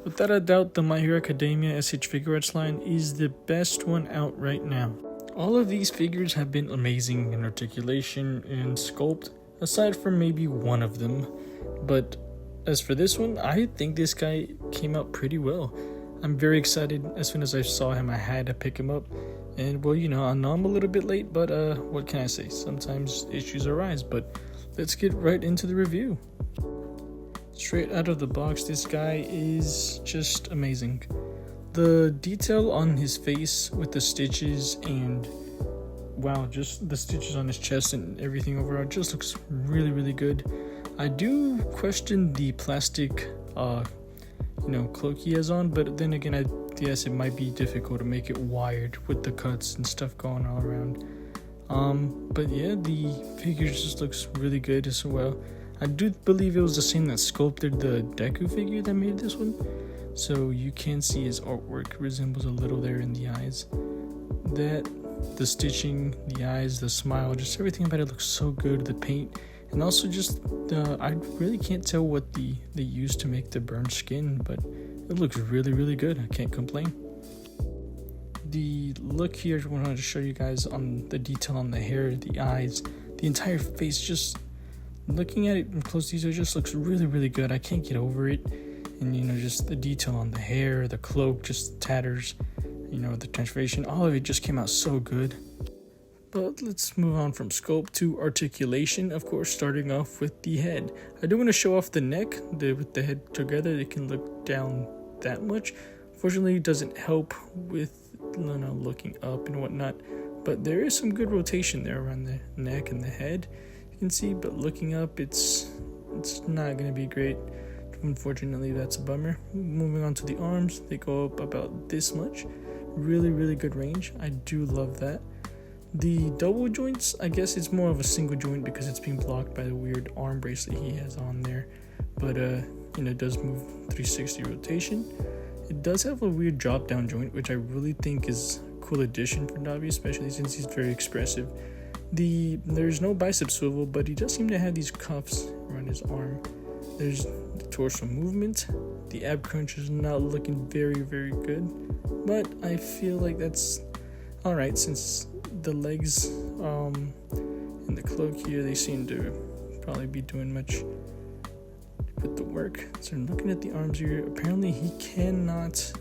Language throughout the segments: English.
Without a doubt, the My Hero Academia S.H.Figuarts line is the best one out right now. All of these figures have been amazing in articulation and sculpt, aside from maybe one of them. But as for this one, I think this guy came out pretty well. I'm very excited. As soon as I saw him, I had to pick him up. And well, I know I'm a little bit late, but what can I say? Sometimes issues arise, but let's get right into the review. Straight out of the box, this guy is just amazing. The detail on his face with the stitches and wow, just the stitches on his chest and everything overall just looks really, really good. I do question the plastic cloak he has on, but then again, yes, it might be difficult to make it wired with the cuts and stuff going all around. But yeah, the figure just looks really good as well. I do believe it was the same that sculpted the Deku figure that made this one, so you can see his artwork resembles a little there in the eyes. The stitching, the eyes, the smile, just everything about it looks so good. The paint, and also just I really can't tell what they used to make the burned skin, but it looks really, really good. I can't complain. The look here, I wanted to show you guys on the detail on the hair, the eyes, the entire face. Just looking at it in close detail, it just looks really, really good. I can't get over it. And just the detail on the hair, the cloak, just tatters, the transformation, all of it just came out so good. But let's move on from sculpt to articulation, of course, starting off with the head. I do want to show off the neck. With the head together, it can look down that much. Fortunately, it doesn't help with looking up and whatnot, but there is some good rotation there around the neck and the head, you can see, but looking up, it's not going to be great. Unfortunately, that's a bummer. Moving on to the arms, they go up about this much. Really, really good range. I do love that. The double joints, I guess it's more of a single joint because it's being blocked by the weird arm bracelet he has on there. But it does move 360 rotation. It does have a weird drop down joint, which I really think is a cool addition for Dabi, especially since he's very expressive. There's no bicep swivel, but he does seem to have these cuffs around his arm. There's the torso movement. The ab crunch is not looking very, very good, but I feel like that's alright since the legs and the cloak here, they seem to probably be doing much with the work. So I'm looking at the arms here. Apparently he cannot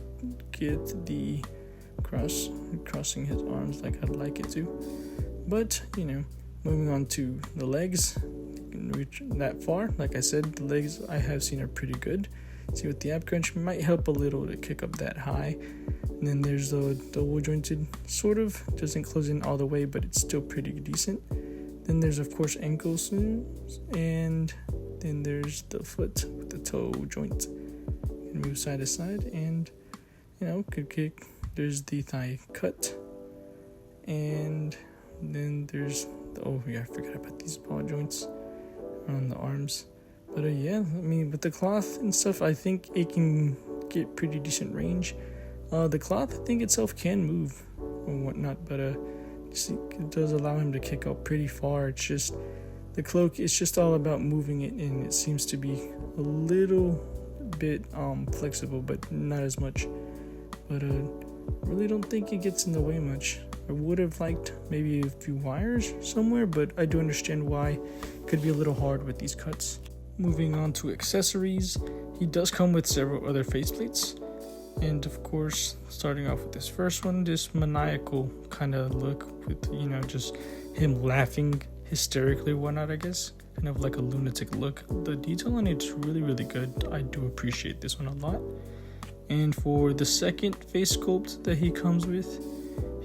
get the crossing his arms like I'd like it to. But, moving on to the legs, you can reach that far. Like I said, the legs I have seen are pretty good. See, with the ab crunch might help a little to kick up that high. And then there's the double jointed, sort of doesn't close in all the way, but it's still pretty decent. Then there's of course ankles, and then there's the foot with the toe joint. You can move side to side, and good kick. There's the thigh cut, and then there's I forgot about these ball joints on the arms. But with the cloth and stuff, I think it can get pretty decent range. The cloth, I think itself can move and whatnot, but it does allow him to kick out pretty far. It's just the cloak, it's just all about moving it, and it seems to be a little bit flexible, but not as much. But really don't think it gets in the way much. I would have liked maybe a few wires somewhere, but I do understand why it could be a little hard with these cuts. Moving on to accessories, he does come with several other faceplates. And of course, starting off with this first one, this maniacal kind of look with, just him laughing hysterically or whatnot, I guess. Kind of like a lunatic look. The detail on it's really, really good. I do appreciate this one a lot. And for the second face sculpt that he comes with,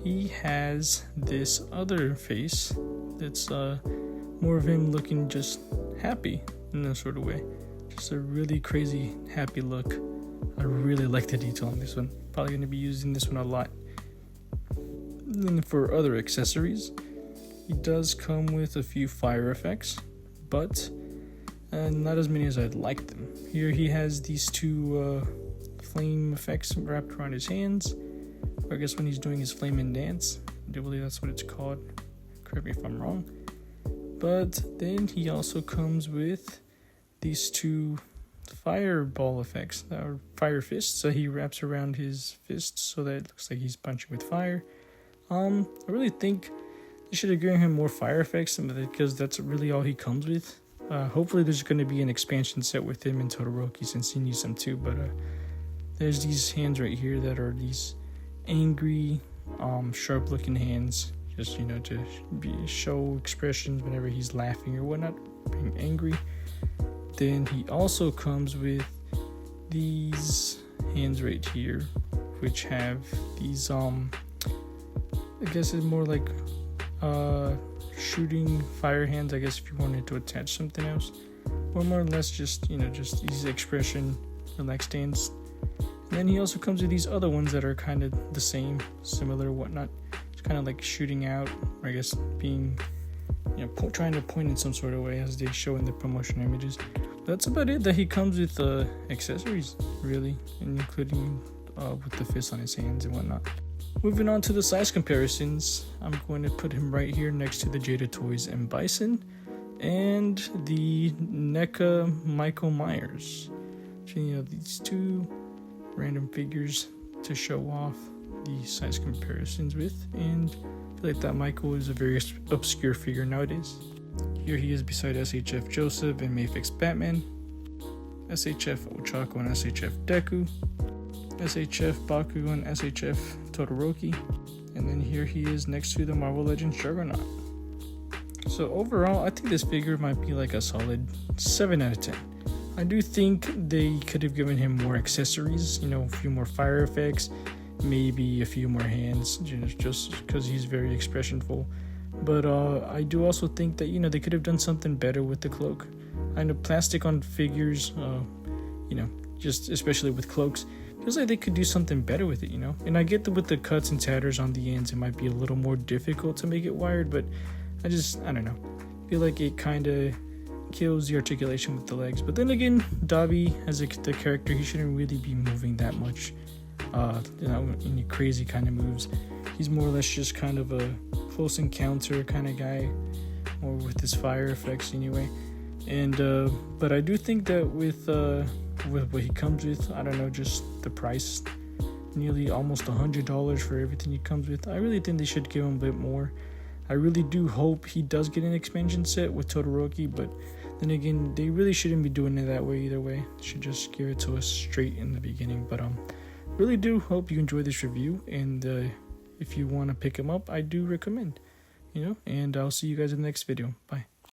he has this other face that's more of him looking just happy in a sort of way. Just a really crazy happy look. I really like the detail on this one. Probably going to be using this one a lot. Then for other accessories, he does come with a few fire effects, but not as many as I'd like them. Here he has these two flame effects wrapped around his hands. Or I guess when he's doing his flame and dance. I do believe that's what it's called. Correct me if I'm wrong. But then he also comes with these two fireball effects, or fire fists that he wraps around his fists so that it looks like he's punching with fire. I really think they should have given him more fire effects because that's really all he comes with. Hopefully there's going to be an expansion set with him and Todoroki since he needs them too, but there's these hands right here that are these angry, sharp looking hands, just, to show expressions whenever he's laughing or whatnot, being angry. Then he also comes with these hands right here, which have these, I guess it's more like shooting fire hands, I guess, if you wanted to attach something else, or more or less just these expression relaxed hands. And then he also comes with these other ones that are kind of the same, similar, whatnot. It's kind of like shooting out, or I guess being, trying to point in some sort of way, as they show in the promotional images. That's about it that he comes with accessories, really, including with the fist on his hands and whatnot. Moving on to the size comparisons, I'm going to put him right here next to the Jada Toys M. Bison and the NECA Michael Myers. So, these two random figures to show off the size comparisons with, and I feel like that Michael is a very obscure figure nowadays. Here he is beside S.H.F. Joseph and Mayfix Batman, S.H.F. Ochako and S.H.F. Deku, S.H.F. Baku and S.H.F. Todoroki, and then here he is next to the Marvel Legends Juggernaut. So overall, I think this figure might be like a solid 7 out of 10. I do think they could have given him more accessories, a few more fire effects, maybe a few more hands, just because he's very expressionful. But I do also think that, they could have done something better with the cloak. I know plastic on figures, just especially with cloaks, feels like they could do something better with it, And I get that with the cuts and tatters on the ends, it might be a little more difficult to make it wired, but I don't know. I feel like it kind of kills the articulation with the legs. But then again, Dabi, as the character, he shouldn't really be moving that much, any crazy kind of moves. He's more or less just kind of a close encounter kind of guy, or with his fire effects anyway. And but I do think that with what he comes with, I don't know, just the price, nearly almost $100 for everything he comes with, I really think they should give him a bit more. I really do hope he does get an expansion set with Todoroki, but then again, they really shouldn't be doing it that way either way. They should just give it to us straight in the beginning. But really do hope you enjoy this review, and if you want to pick him up, I do recommend, and I'll see you guys in the next video. Bye.